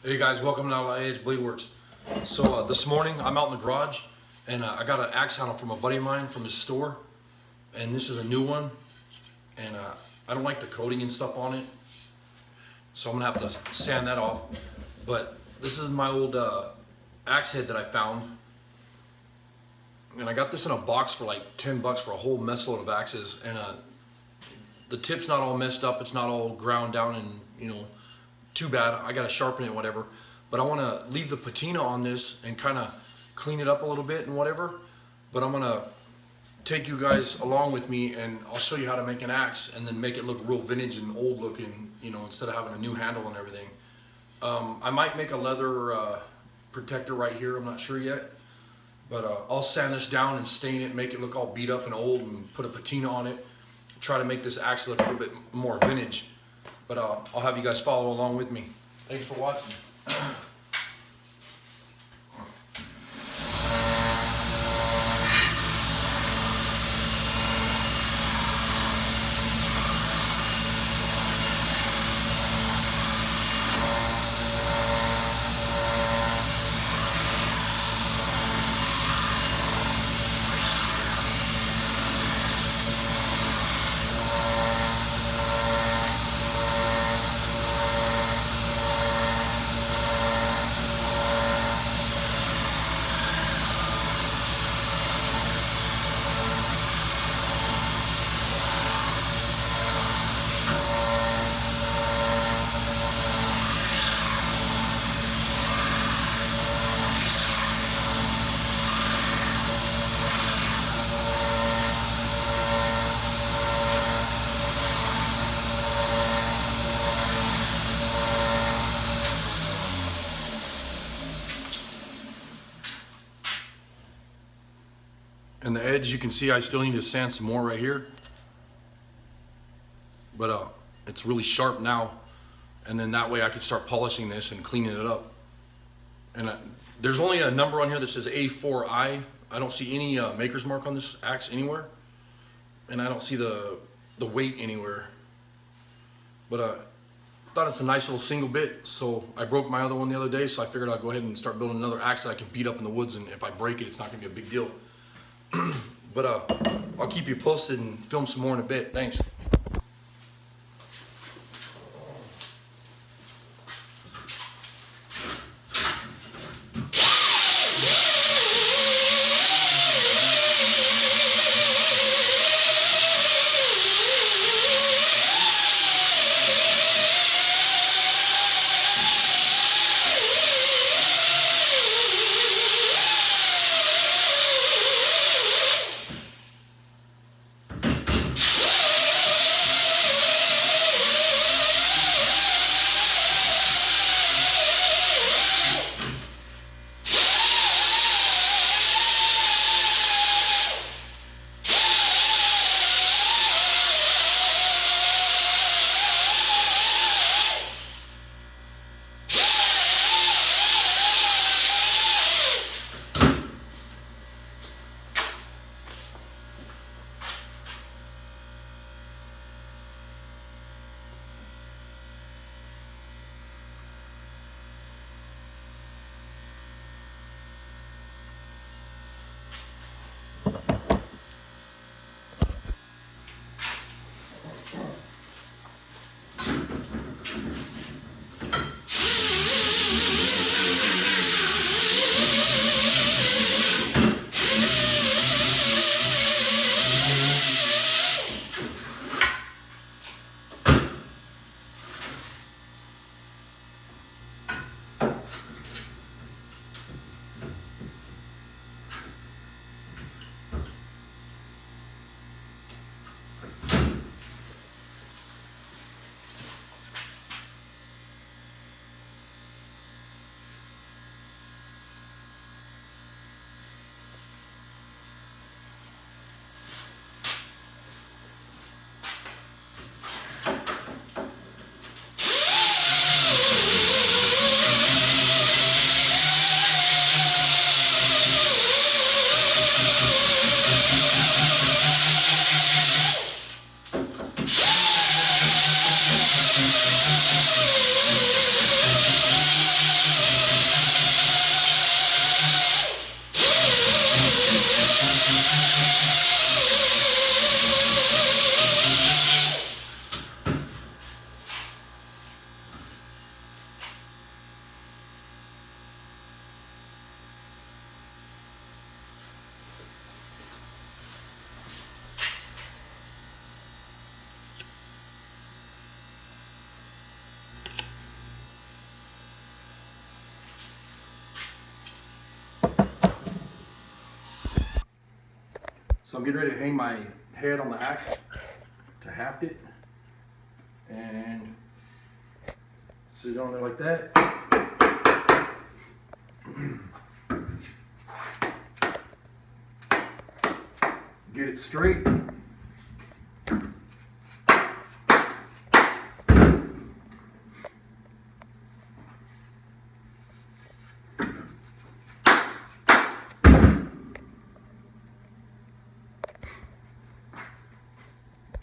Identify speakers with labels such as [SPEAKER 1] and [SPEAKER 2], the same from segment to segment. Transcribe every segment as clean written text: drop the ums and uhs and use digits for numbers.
[SPEAKER 1] Hey guys, welcome to Outlaw Edge Blade Works. So this morning I'm out in the garage and I got an axe handle from a buddy of mine from his store, and this is a new one, and I don't like the coating and stuff on it, so I'm gonna have to sand that off. But this is my old axe head that I found, and I got this in a box for like 10 bucks for a whole mess load of axes, and the tip's not all messed up, it's not all ground down and too bad. I gotta sharpen it, whatever. But I wanna leave the patina on this and kinda clean it up a little bit and whatever. But I'm gonna take you guys along with me and I'll show you how to make an axe and then make it look real vintage and old looking, instead of having a new handle and everything. I might make a leather protector right here, I'm not sure yet. But I'll sand this down and stain it, make it look all beat up and old, and put a patina on it. Try to make this axe look a little bit more vintage. But I'll have you guys follow along with me. Thanks for watching. And the edge, you can see I still need to sand some more right here. But it's really sharp now. And then that way I can start polishing this and cleaning it up. And there's only a number on here that says A4I. I don't see any maker's mark on this axe anywhere. And I don't see the weight anywhere. But I thought it's a nice little single bit. So I broke my other one the other day, so I figured I'd go ahead and start building another axe that I can beat up in the woods, and if I break it, it's not gonna be a big deal. But I'll keep you posted and film some more in a bit. Thanks. So I'm getting ready to hang my head on the axe to haft it, and sit on there like that. Get it straight.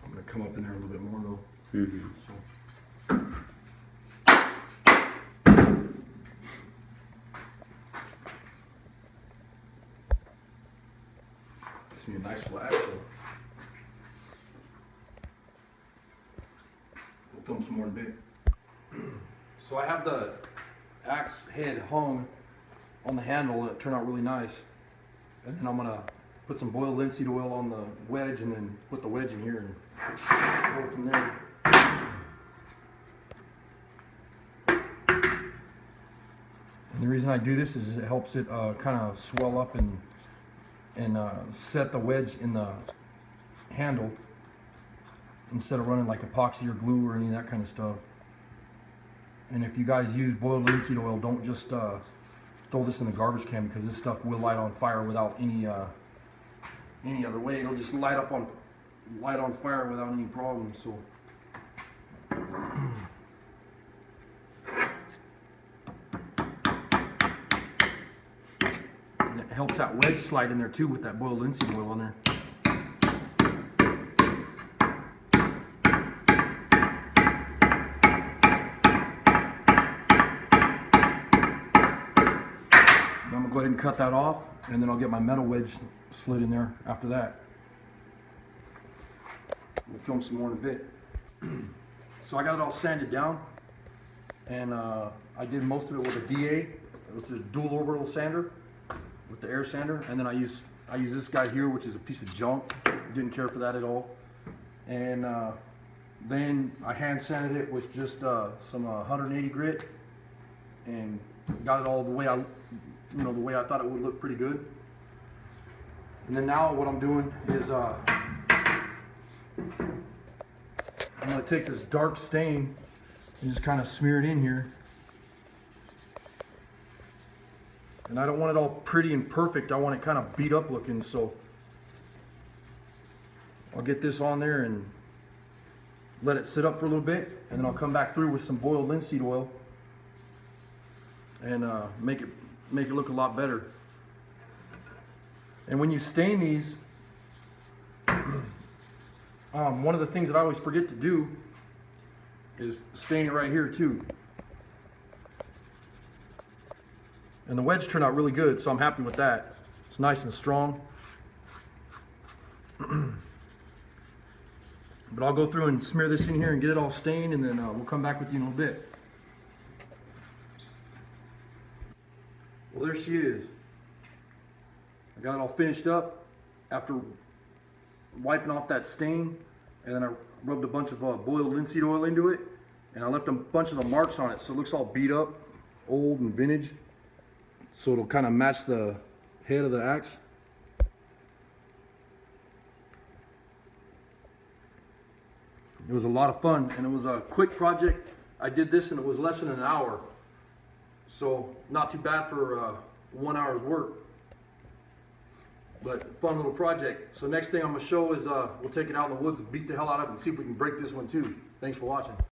[SPEAKER 1] I'm gonna come up in there a little bit more though.
[SPEAKER 2] Mm-hmm.
[SPEAKER 1] So. Gives me a nice little axle. We'll film some more in a bit. So I have the axe head hung on the handle. It turned out really nice. And then I'm gonna put some boiled linseed oil on the wedge and then put the wedge in here and go from there. And the reason I do this is it helps it kind of swell up and set the wedge in the handle instead of running like epoxy or glue or any of that kind of stuff. And if you guys use boiled linseed oil, don't just throw this in the garbage can, because this stuff will light on fire without any other way. It'll just light on fire without any problem. So and it helps that wedge slide in there too with that boiled linseed oil in there. I'm gonna go ahead and cut that off, and then I'll get my metal wedge slid in there after that. We'll film some more in a bit. So I got it all sanded down, and I did most of it with a DA. It's a dual orbital sander with the air sander, and then I use this guy here, which is a piece of junk. Didn't care for that at all. And then I hand sanded it with just some 180 grit, and got it all the way the way I thought it would look pretty good. And then now what I'm doing is I'm gonna take this dark stain and just kind of smear it in here. And I don't want it all pretty and perfect. I want it kind of beat up looking, so I'll get this on there and let it sit up for a little bit, and then I'll come back through with some boiled linseed oil and make it look a lot better. And when you stain these, one of the things that I always forget to do is stain it right here too. And the wedge turned out really good, so I'm happy with that. It's nice and strong. But I'll go through and smear this in here and get it all stained, and then we'll come back with you in a little bit. Well, there she is. I got it all finished up after wiping off that stain, and then I rubbed a bunch of boiled linseed oil into it, and I left a bunch of the marks on it, so it looks all beat up, old and vintage, so it'll kind of match the head of the axe. It was a lot of fun, and it was a quick project. I did this and it was less than an hour. So not too bad for 1 hour's work, but fun little project. So next thing I'm gonna show is we'll take it out in the woods and beat the hell out of it and see if we can break this one too. Thanks for watching.